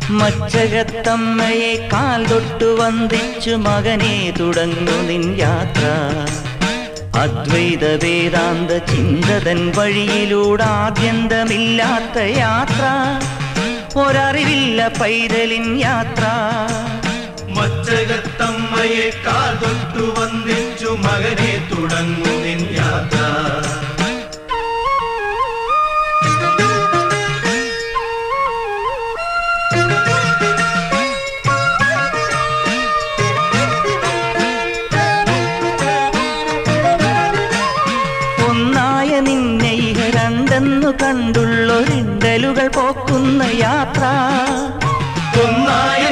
മച്ചകത്തമ്മയെ കാൽ തൊട്ടു വന്ദിച്ചു മകനെ തുടങ്ങു നിൻ യാത്ര. അദ്വൈത വേദാന്ത ചിന്തതൻ വഴിയിലൂടെ ആദ്യന്തമില്ലാത്ത യാത്ര, ഒരറിവില്ല പൈതലിൻ യാത്ര. മച്ചകത്തമ്മയെ കാൽ തൊട്ടു വന്ദിച്ചു മകനെ തുടങ്ങു നിൻ യാത്ര. രണ്ടെന്നു കണ്ടുള്ളൊരിണ്ടലുകൾ പോക്കുന്ന യാത്ര. ഒന്നായ